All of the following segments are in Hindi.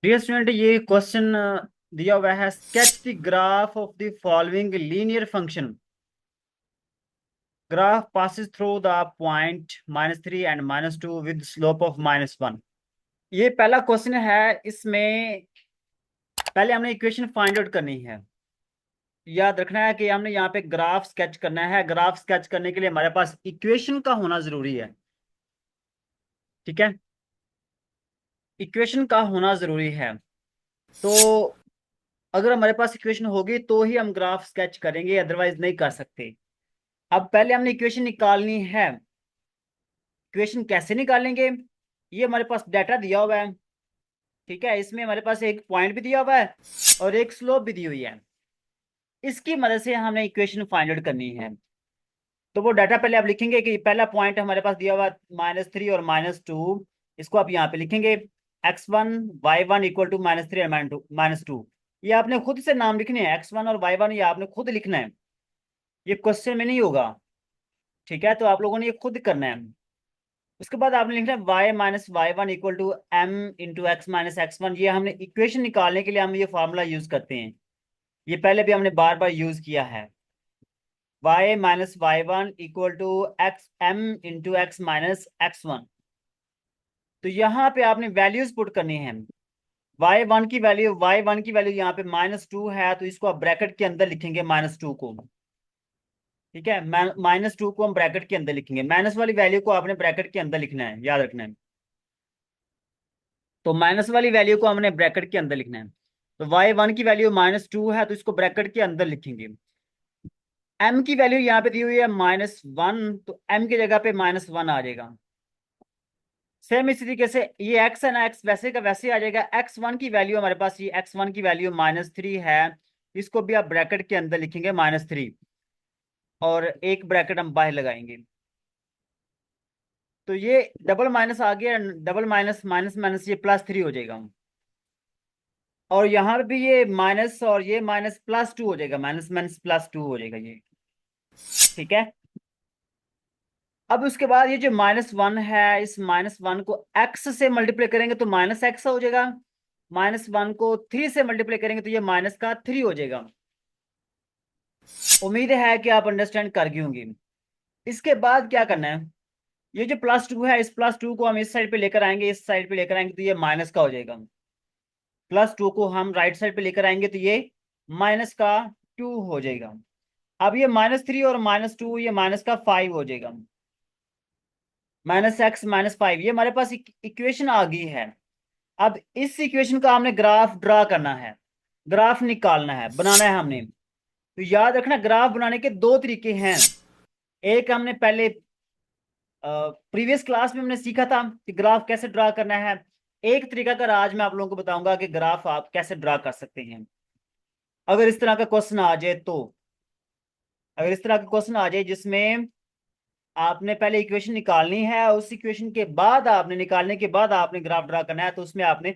डियर स्टूडेंट, ये क्वेश्चन दिया हुआ है। Sketch the graph of the following linear function. Graph passes through the point -3 and -2 with slope of -1। ये पहला क्वेश्चन है। इसमें पहले हमने इक्वेशन फाइंड आउट करनी है। याद रखना है कि हमने यहाँ पे ग्राफ स्केच करना है। ग्राफ स्केच करने के लिए हमारे पास इक्वेशन का होना जरूरी है। ठीक है, इक्वेशन का होना जरूरी है। तो अगर हमारे पास इक्वेशन होगी तो ही हम ग्राफ स्केच करेंगे, अदरवाइज नहीं कर सकते। अब पहले हमने इक्वेशन निकालनी है। इक्वेशन कैसे निकालेंगे? ये हमारे पास डाटा दिया हुआ है। ठीक है, इसमें हमारे पास एक पॉइंट भी दिया हुआ है और एक स्लोप भी दी हुई है। इसकी मदद से हमने इक्वेशन फाइंड आउट करनी है। तो वो डाटा पहले आप लिखेंगे कि पहला पॉइंट हमारे पास दिया हुआ -3 और -2। इसको आप यहाँ पे लिखेंगे x1 y1 इक्वल टू -3 और -2। ये आपने खुद से नाम लिखने हैं, x1 और y1 ये आपने खुद लिखना है। ये क्वेश्चन में नहीं होगा। ठीक है, तो आप लोगों ने ये खुद करना है। उसके बाद आपने लिखना है y-y1 equal to m into x minus x1। ये हमने इक्वेशन निकालने के लिए हम ये फार्मूला यूज करते हैं। ये पहले भी हमने बार बार यूज किया है। y-y1 equal to x m into x minus x1। तो यहाँ पे आपने वैल्यूज पुट करनी है। y1 की वैल्यू यहाँ पे -2 है, तो इसको आप ब्रैकेट के अंदर लिखेंगे -2 को। ठीक है, -2 को हम ब्रैकेट के अंदर लिखेंगे। माइनस वाली वैल्यू को आपने ब्रैकेट के अंदर लिखना है, याद रखना है। तो माइनस वाली वैल्यू को हमने ब्रैकेट के अंदर लिखना है। तो y1 की वैल्यू -2 है, तो इसको ब्रैकेट के अंदर लिखेंगे। m की वैल्यू यहाँ पे दी हुई है -1, तो m की जगह पे -1 आ जाएगा। सेम इसी तरीके से ये x है ना, x वैसे का वैसे आ जाएगा। x1 की वैल्यू हमारे पास, ये x1 की वैल्यू -3 है। इसको भी आप ब्रैकेट के अंदर लिखेंगे -3, और एक ब्रैकेट हम बाहर लगाएंगे। तो ये डबल माइनस आ गया, डबल माइनस माइनस माइनस ये +3 हो जाएगा। और यहाँ पे भी ये माइनस और ये माइनस +2 हो जाएगा, माइनस माइनस +2 हो जाएगा ये। ठीक है, अब उसके बाद ये जो -1 है, इस -1 को x से मल्टीप्लाई करेंगे तो -x हो जाएगा। -1 को 3 से मल्टीप्लाई करेंगे तो ये -3 हो जाएगा। उम्मीद है कि आप अंडरस्टैंड कर गई होंगी। इसके बाद क्या करना है, ये जो +2 है, इस +2 को हम इस साइड पे लेकर आएंगे, इस साइड पे लेकर आएंगे तो ये माइनस का हो जाएगा। +2 को हम राइट साइड पे लेकर आएंगे तो ये -2 हो जाएगा। अब ये -3 और -2 ये -5 हो जाएगा। -x -5 ये हमारे पास इक्वेशन आ गई है। अब इस इक्वेशन का हमने ग्राफ ड्रा करना है, ग्राफ निकालना है, बनाना है हमने। तो याद रखना, ग्राफ बनाने के दो तरीके हैं। एक हमने पहले प्रीवियस क्लास में हमने सीखा था कि ग्राफ कैसे ड्रा करना है। एक तरीका कर आज मैं आप लोगों को बताऊंगा कि ग्राफ आप कैसे ड्रा कर सकते हैं। अगर इस तरह का क्वेश्चन आ जाए तो, अगर इस तरह का क्वेश्चन आ जाए जिसमें आपने पहले इक्वेशन निकालनी है, उस इक्वेशन के बाद आपने निकालने के बाद आपने ग्राफ ड्रा करना है, तो उसमें आपने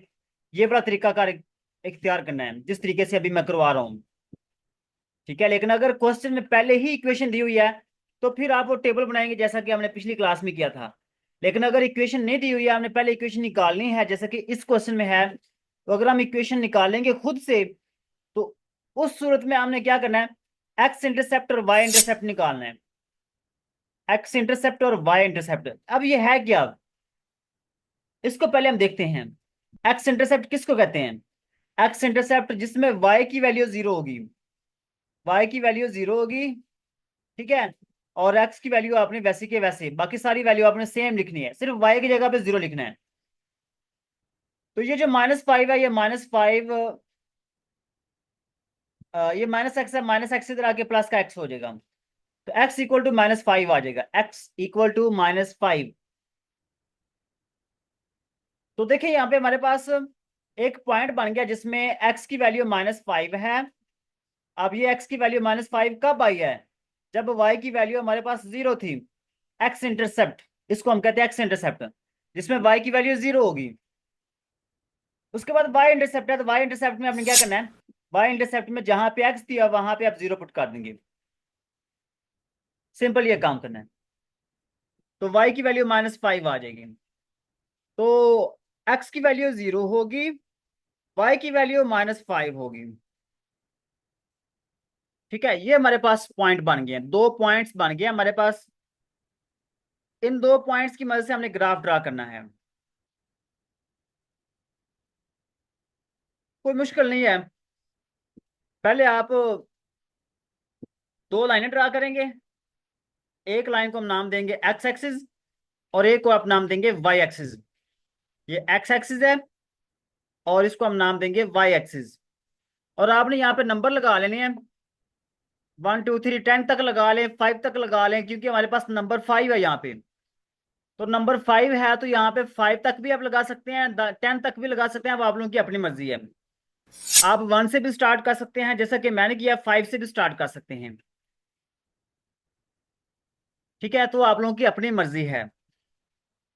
ये बड़ा तरीकाकार इख्तियार करना है, जिस तरीके से अभी मैं करवा रहा हूँ। ठीक है, लेकिन अगर क्वेश्चन में पहले ही इक्वेशन दी हुई है तो फिर आप वो टेबल बनाएंगे जैसा कि हमने पिछली क्लास में किया था। लेकिन अगर इक्वेशन नहीं दी हुई है, हमने पहले इक्वेशन निकालनी है जैसा कि इस क्वेश्चन में है, तो अगर हम इक्वेशन निकालेंगे खुद से तो उस सूरत में हमने क्या करना है, एक्स इंटरसेप्ट और वाई इंटरसेप्ट निकालना है। एक्स इंटरसेप्ट और वाई इंटरसेप्ट, अब ये है क्या, इसको पहले हम देखते हैं। एक्स इंटरसेप्ट किसको कहते हैं? एक्स इंटरसेप्ट जिसमें वाई की वैल्यू 0 होगी, वाई की वैल्यू 0 होगी। ठीक है, और एक्स की वैल्यू आपने वैसे के वैसे, बाकी सारी वैल्यू आपने सेम लिखनी है, सिर्फ वाई की जगह पे 0 लिखना है। तो ये जो -5 है, ये -5, ये -x है, -x इधर आके प्लस का x हो जाएगा। तो x इक्वल टू -5 आ जाएगा, x इक्वल टू -5। तो देखिए यहाँ पे हमारे पास एक पॉइंट बन गया जिसमें x की वैल्यू -5 है। अब ये x की वैल्यू -5 कब आई है? जब y की वैल्यू हमारे पास 0 थी। x इंटरसेप्ट, इसको हम कहते हैं x इंटरसेप्ट, जिसमें y की वैल्यू 0 होगी। उसके बाद y इंटरसेप्ट है, तो y इंटरसेप्ट में आपने क्या करना है, y इंटरसेप्ट में जहां पे x दिया वहां पे आप 0 पुट कर देंगे। सिंपल ये काम करना है। तो y की वैल्यू -5 आ जाएगी। तो x की वैल्यू 0 होगी y की वैल्यू -5 होगी। ठीक है, ये हमारे पास पॉइंट बन गए, दो पॉइंट्स बन गए हमारे पास। इन दो पॉइंट्स की मदद से हमने ग्राफ ड्रा करना है। कोई मुश्किल नहीं है। पहले आप दो लाइनें ड्रा करेंगे। एक लाइन को हम नाम देंगे एक्स एक्सिस और एक को आप नाम देंगे वाई एक्सिस। ये एक्स एक्सिस है और इसको हम नाम देंगे वाई एक्सिस। और आपने यहाँ पे नंबर लगा लेने हैं, 1 2 3 10 तक लगा लें, 5 तक लगा लें, क्योंकि हमारे पास नंबर 5 है यहाँ पे। तो नंबर 5 है तो यहाँ पे 5 तक भी आप लगा सकते हैं, 10 तक भी लगा सकते हैं, अब आप लोगों की अपनी मर्जी है। आप 1 से भी स्टार्ट कर सकते हैं जैसा कि मैंने किया, 5 से भी स्टार्ट कर सकते हैं। ठीक है, तो आप लोगों की अपनी मर्जी है।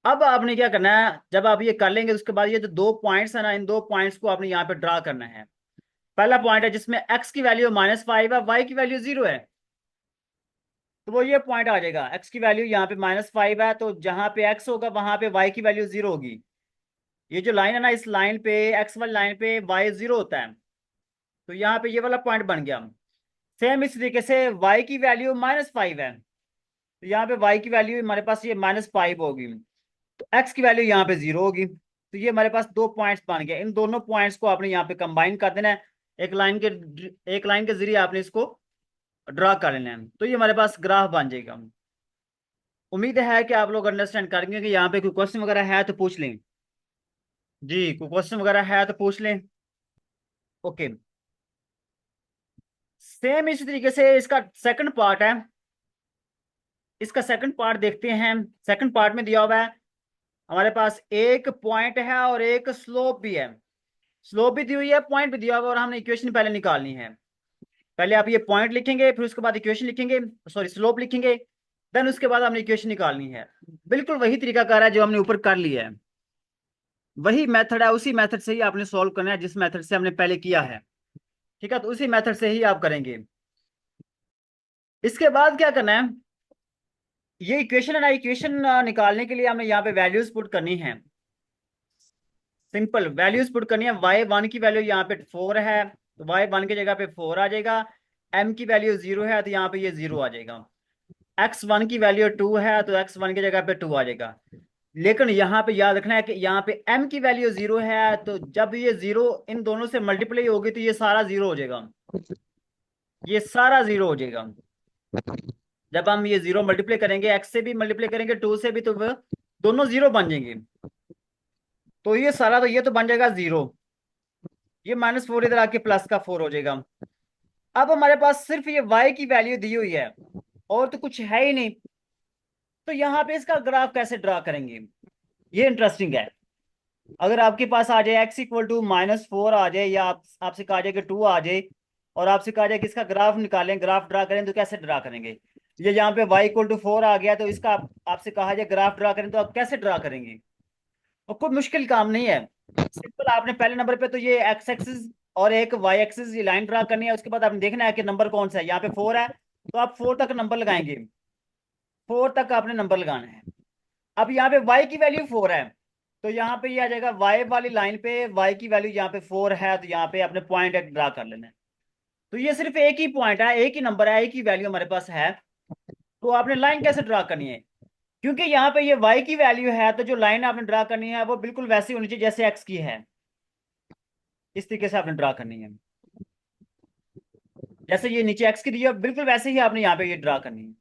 अब आपने क्या करना है, जब आप ये कर लेंगे उसके बाद ये जो दो पॉइंट्स है ना, इन दो पॉइंट्स को आपने यहाँ पे ड्रा करना है। पहला पॉइंट है जिसमें x की वैल्यू -5 है, y की वैल्यू 0 है, तो वो ये पॉइंट आ जाएगा। x की वैल्यू यहाँ पे -5 है, तो जहां पे x होगा वहां पे y की वैल्यू 0 होगी। ये जो लाइन है ना, इस लाइन पे, x वाली लाइन पे y 0 होता है, तो यहाँ पे ये वाला पॉइंट बन गया। सेम इस तरीके से y की वैल्यू -5 है, तो यहाँ पे y की वैल्यू हमारे पास ये -5 होगी, तो x की वैल्यू यहाँ पे 0 होगी। तो ये हमारे पास दो पॉइंट्स बन गए। इन दोनों पॉइंट्स को आपने यहाँ पे कंबाइन कर देना है, एक लाइन के जरिए आपने इसको ड्रा कर लेना है, तो ये हमारे पास ग्राफ बन जाएगा। उम्मीद है कि आप लोग अंडरस्टैंड करेंगे। कि यहाँ पे कोई क्वेश्चन वगैरह है तो पूछ लें। जी, कोई क्वेश्चन वगैरह है तो पूछ लें। ओके, सेम इसी तरीके से इसका सेकंड पार्ट है। इसका सेकंड पार्ट देखते हैं। सेकंड पार्ट में दिया हुआ है हमारे पास एक पॉइंट है और एक स्लोप भी है। स्लोप भी दी हुई है, पॉइंट भी दिया हुआ है, और हमने इक्वेशन पहले निकालनी है। पहले आप ये पॉइंट लिखेंगे, फिर उसके बाद इक्वेशन लिखेंगे, सॉरी स्लोप लिखेंगे, देन उसके बाद हमने इक्वेशन निकालनी है। बिल्कुल वही तरीका कार है जो हमने ऊपर कर लिया है, वही मेथड है, उसी मेथड से ही आपने सॉल्व करना है जिस मेथड से हमने पहले किया है। ठीक है, तो उसी मेथड से ही आप करेंगे। इसके बाद क्या करना है, ये इक्वेशन है ना, इक्वेशन निकालने के लिए हमें यहाँ पे वैल्यूज पुट करनी है। सिंपल वैल्यूज पुट करनी है। y1 की वैल्यू यहाँ पे 4 है, तो y1 की जगह पे 4 आ जाएगा। m की वैल्यू 0 है, तो यहाँ पे ये 0 आ जाएगा। x1 की वैल्यू 2 है, तो x1 की जगह पे 2 आ जाएगा। लेकिन यहाँ पे याद रखना है कि यहाँ पे m की वैल्यू 0 है, तो जब ये 0 इन दोनों से मल्टीप्लाई होगी तो ये सारा 0 हो जाएगा। ये सारा 0 हो जाएगा। जब हम ये 0 मल्टीप्लाई करेंगे, x से भी मल्टीप्लाई करेंगे, 2 से भी, तो वो दोनों 0 बन जाएंगे। तो ये सारा, तो ये तो बन जाएगा 0। ये -4 इधर आके प्लस का 4 हो जाएगा। अब हमारे पास सिर्फ ये y की वैल्यू दी हुई है और तो कुछ है ही नहीं, तो यहाँ पे इसका ग्राफ कैसे ड्रा करेंगे, ये इंटरेस्टिंग है। अगर आपके पास आ जाए x = -4 आ जाए, या आपसे कहा जाए कि 2 आ जाए, और आपसे कहा जाए कि इसका ग्राफ निकालें, ग्राफ ड्रा करें, तो कैसे ड्रा करेंगे। ये यहाँ पे y = 4 आ गया, तो इसका आपसे कहा जाए ग्राफ ड्रा करें, तो आप कैसे ड्रा करेंगे। और कोई मुश्किल काम नहीं है। सिंपल, आपने पहले नंबर पे तो ये एक्स एक्सिस और एक वाई एक्सिस ये लाइन ड्रा करनी है। उसके बाद आपने देखना है कि नंबर कौन सा है। यहाँ पे 4 है, तो आप 4 तक नंबर लगाएंगे, 4 तक आपने नंबर लगाना है। अब यहाँ पे y की वैल्यू 4 है, तो यहाँ पे ये आ जाएगा y वाली लाइन पे y की वैल्यू यहाँ पे 4 है, तो यहाँ पे अपने पॉइंट एक ड्रा कर लेना है। तो ये सिर्फ एक ही पॉइंट है, एक ही नंबर है, एक ही वैल्यू हमारे पास है, तो आपने लाइन कैसे ड्रा करनी है। क्योंकि यहाँ पे ये y की वैल्यू है, तो जो लाइन आपने ड्रा करनी है वो बिल्कुल वैसी होनी चाहिए जैसे x की है। इस तरीके से आपने ड्रा करनी है। जैसे ये नीचे x की दी है, बिल्कुल वैसे ही आपने यहाँ पे ये ड्रा करनी है,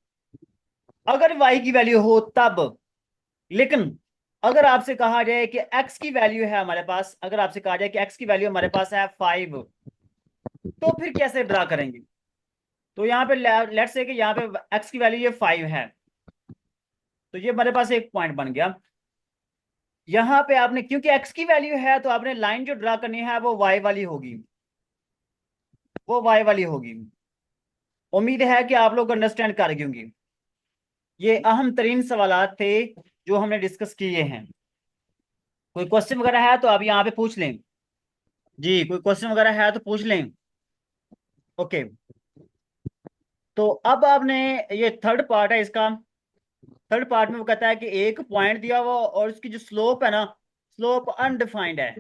अगर y की वैल्यू हो तब। लेकिन अगर आपसे कहा जाए कि x की वैल्यू है हमारे पास, अगर आपसे कहा जाए कि x की वैल्यू हमारे पास है 5, तो फिर कैसे ड्रा करेंगे। तो यहाँ पे लेट्स से कि यहाँ पे x की वैल्यू ये 5 है, तो ये हमारे पास एक पॉइंट बन गया। यहाँ पे आपने, क्योंकि x की वैल्यू है, तो आपने लाइन जो ड्रा करनी है वो y वाली होगी, वो y वाली होगी। उम्मीद है कि आप लोग अंडरस्टैंड कर गए होंगे। ये अहम तरीन सवालात थे जो हमने डिस्कस किए हैं। कोई क्वेश्चन वगैरह है तो आप यहाँ पे पूछ लें। जी, कोई क्वेश्चन वगैरह है तो पूछ लें। ओके, तो अब आपने, ये थर्ड पार्ट है इसका। थर्ड पार्ट में वो कहता है कि एक पॉइंट दिया हुआ और उसकी जो स्लोप है ना, स्लोप अनडिफाइंड है।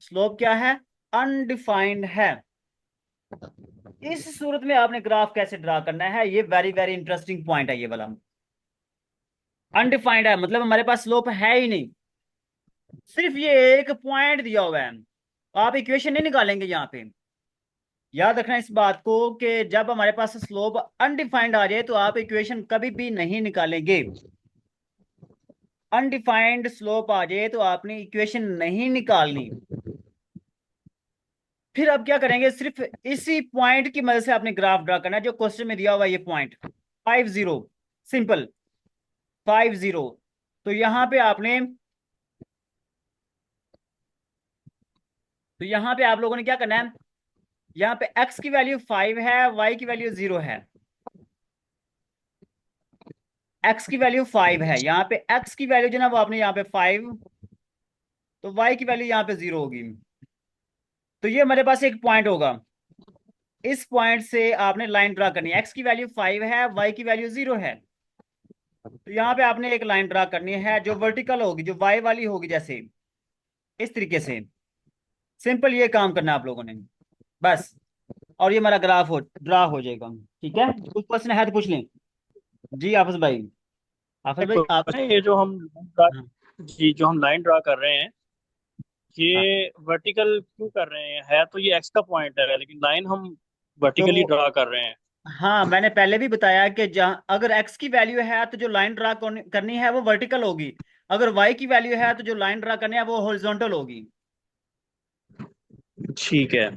स्लोप क्या है? अनडिफाइंड है। इस सूरत में आपने ग्राफ कैसे ड्रा करना है, ये वेरी वेरी इंटरेस्टिंग पॉइंट है ये वाला। अनडिफाइंड है मतलब हमारे पास स्लोप है ही नहीं, सिर्फ ये एक पॉइंट दिया हुआ है। आप इक्वेशन नहीं निकालेंगे यहाँ पे। याद रखना इस बात को कि जब हमारे पास स्लोप अनडिफाइंड आ जाए तो आप इक्वेशन कभी भी नहीं निकालेंगे। अनडिफाइंड स्लोप आ जाए तो आपने इक्वेशन नहीं निकालनी। फिर अब क्या करेंगे, सिर्फ इसी पॉइंट की मदद से आपने ग्राफ ड्रा करना है जो क्वेश्चन में दिया हुआ है, ये पॉइंट 50, सिंपल 50। तो यहाँ पे आपने, तो यहाँ पे आप लोगों ने क्या करना है, यहाँ पे x की वैल्यू 5 है, y की वैल्यू 0 है। x की वैल्यू 5 है, यहाँ पे x की वैल्यू जो ना वो आपने यहाँ पे 5, तो y की वैल्यू यहाँ पे 0 होगी। तो ये हमारे पास एक पॉइंट होगा, इस पॉइंट से आपने लाइन ड्रा करनी है। x की वैल्यू 5 है, y की वैल्यू 0 है। तो यहाँ पे आपने एक लाइन ड्रा करनी है जो वर्टिकल होगी, जो y वाली होगी, जैसे इस तरीके से। सिंपल ये काम करना है आप लोगों ने, बस। और ये हमारा ग्राफ हो ड्रा हो जाएगा। ठीक है, कुछ क्वेश्चन है तो पूछ लें। जी आफिस भाई, आफिस भाई आप। क्वेश्चन है ये जो हम ड्रा हाँ। जी जो हम लाइन ड्रा कर रहे हैं, हाँ, ये वर्टिकल क्यों कर रहे हैं? है तो ये एक्स का पॉइंट है, लेकिन लाइन हम वर्टिकली तो ड्रा कर रहे हैं। हाँ, मैंने पहले भी बताया कि जहाँ अगर x की वैल्यू है तो जो लाइन ड्रा करनी है वो वर्टिकल होगी। अगर y की वैल्यू है तो जो लाइन ड्रा करनी है वो हॉरिजॉन्टल होगी। ठीक है,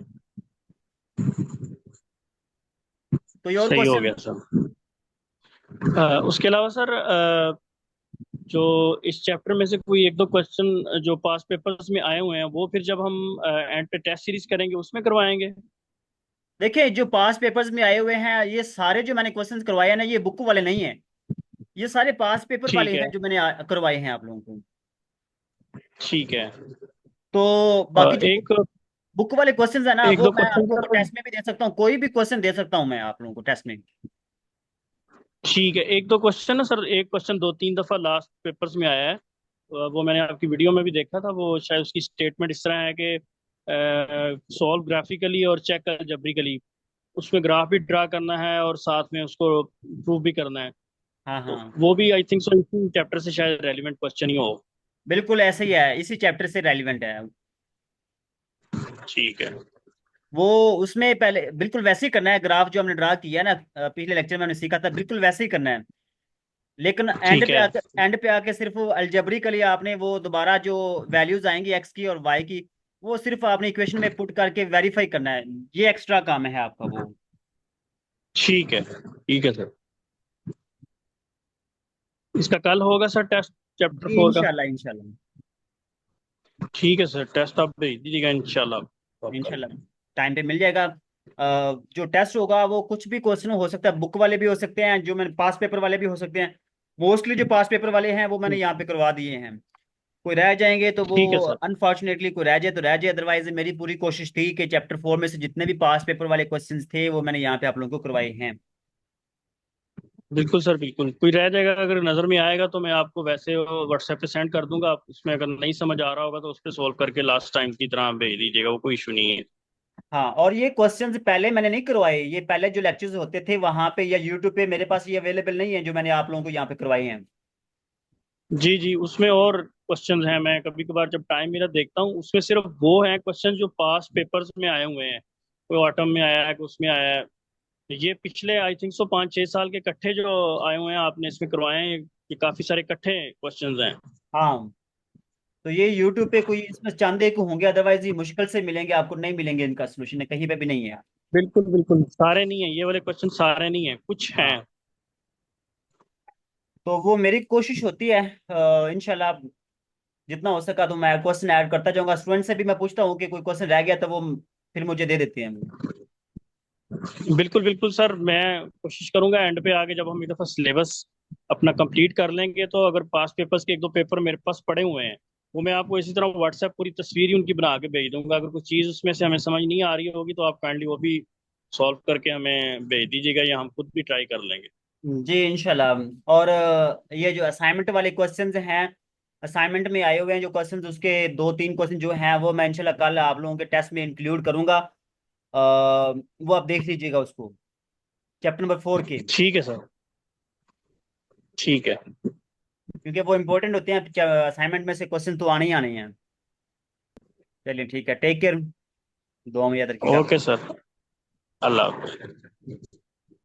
कोई और सही हो क्वेश्चन? गया सर। उसके अलावा सर, जो इस चैप्टर में से कोई एक दो क्वेश्चन जो पास पेपर्स में आए हुए हैं, वो फिर जब हम एंड पे टेस्ट सीरीज करेंगे उसमें करवाएंगे। देखिए, जो पास पेपर्स में आए हुए हैं ये सारे जो मैंने क्वेश्चंस करवाए हैं ना, ये बुक वाले नहीं है। ये सारे पास पेपर वाले ठीक है, हैं जो मैंने करवाए हैं आप लोगों को। ठीक है। तो बाकी जो एक बुक वाले क्वेश्चंस है ना एक वो दो मैं आप क्वेश्चन लोगों को सर। टेस्ट में भी दे सकता हूँ, कोई भी क्वेश्चन दे सकता हूँ मैं आप लोगों को टेस्ट में। ठीक है, एक दो क्वेश्चन ना सर, एक क्वेश्चन दो तीन दफा लास्ट पेपर्स में आया है। वो मैंने आपकी वीडियो में भी देखा था। वो शायद उसकी स्टेटमेंट इस तरह है कि सॉल्व ग्राफिकली और चेक अलजेब्रिकली। उसमें ग्राफ भी ड्रा करना है और साथ में उसको प्रूव भी करना है। हाँ तो हाँ, वो भी आई थिंक सो इसी चैप्टर से शायद रेलिवेंट क्वेश्चन ही हो। बिल्कुल ऐसे ही है, इसी चैप्टर से रेलिवेंट है ठीक है, वो। उसमें पहले बिल्कुल वैसे ही करना है, ग्राफ जो हमने ड्रा किया है ना पिछले लेक्चर में हमने सीखा था, बिल्कुल वैसे ही करना है। लेकिन ठीक है, एंड पे आके सिर्फ अलजेब्रिकली आपने वो दोबारा जो वैल्यूज आएंगी एक्स की और वाई की, वो सिर्फ आपने इक्वेशन में पुट करके वेरीफाई करना है। ये एक्स्ट्रा काम है आपका वो। ठीक है, ठीक है सर। इसका कल होगा सर टेस्ट, चैप्टर जी 4 का। इंशाल्लाह, इंशाल्लाह। ठीक है सर, टेस्ट आप भेज दीजिएगा इंशाल्लाह। आप कल। इंशाल्लाह टाइम पे मिल जाएगा। जो टेस्ट होगा वो कुछ भी क्वेश्चन हो सकता है, बुक वाले भी हो सकते हैं, जो मैंने पास पेपर वाले भी हो सकते हैं। मोस्टली जो पास पेपर वाले हैं वो मैंने यहाँ पे करवा दिए हैं। कोई रह जाएंगे तो वो ठीक है सर। अनफॉर्चुनेटली कोई रह जाए तो रह जाए, अदरवाइज मेरी पूरी कोशिश थी कि चैप्टर 4 में से जितने भी पास पेपर वाले क्वेश्चंस थे वो मैंने यहाँ पे आप लोगों को करवाए हैं। बिल्कुल सर, बिल्कुल। कोई रह जाएगा अगर नजर में आएगा तो मैं आपको वैसे व्हाट्सएप पे सेंड कर दूंगा। आप उसमें अगर नहीं समझ आ रहा होगा तो उस पर सॉल्व करके लास्ट टाइम की तरह भेज दीजिएगा, वो कोई इशू नहीं है। हाँ, और ये क्वेश्चंस पहले मैंने नहीं करवाए, ये पहले जो लेक्चर्स होते थे वहां पे या यूट्यूब पे मेरे पास ये अवेलेबल नहीं है जो मैंने आप लोगों को यहाँ पे करवाए हैं। जी जी, उसमें और क्वेश्चंस हैं। मैं कभी कभार जब टाइम मेरा देखता हूँ, उसमें सिर्फ वो हैं क्वेश्चन जो पास पेपर्स में आए हुए हैं। कोई ऑटम में आया है, कोई उसमें आया है। ये पिछले आई थिंक सो 5-6 साल के इकट्ठे जो आए हुए हैं आपने इसमें करवाए हैं, ये काफी सारे इकट्ठे क्वेश्चंस हैं। हाँ, तो ये यूट्यूब पे कोई इसमें चंद एक होंगे, अदरवाइज ये मुश्किल से मिलेंगे आपको, नहीं मिलेंगे, इनका सोल्यूशन कहीं पे भी नहीं है। बिल्कुल बिल्कुल, सारे नहीं है ये वाले क्वेश्चन, सारे नहीं है, कुछ हैं। हाँ, तो वो मेरी कोशिश होती है इंशाल्लाह जितना हो सका तो मैं क्वेश्चन ऐड करता जाऊंगा। स्टूडेंट से भी मैं पूछता हूँ कि कोई क्वेश्चन रह गया तो वो फिर मुझे दे देते हैं। बिल्कुल बिल्कुल सर, मैं कोशिश करूंगा एंड पे आके जब हम एक दफा सिलेबस अपना कंप्लीट कर लेंगे, तो अगर पास पेपर्स के एक दो पेपर मेरे पास पड़े हुए हैं, वो मैं आपको इसी तरह व्हाट्सएप पूरी तस्वीर ही उनकी बना के भेज दूंगा। अगर कोई चीज़ उसमें से हमें समझ नहीं आ रही होगी तो आप काइंडली वो भी सॉल्व करके हमें भेज दीजिएगा, या हम खुद भी ट्राई कर लेंगे। जी इंशाल्लाह। और ये जो असाइनमेंट वाले क्वेश्चंस हैं असाइनमेंट में आए हुए हैं जो क्वेश्चंस, उसके 2-3 क्वेश्चन जो हैं वो मैं इंशाल्लाह कल आप लोगों के टेस्ट में इंक्लूड करूंगा। वो आप देख लीजिएगा उसको, चैप्टर नंबर 4 के, ठीक है सर, ठीक है। क्योंकि वो इंपॉर्टेंट होते हैं, असाइनमेंट में से क्वेश्चन तो आने ही आने हैं। चलिए ठीक है, टेक केयर, दुआ में याद रखिएगा। ओके सर, अल्लाह हाफ़िज़।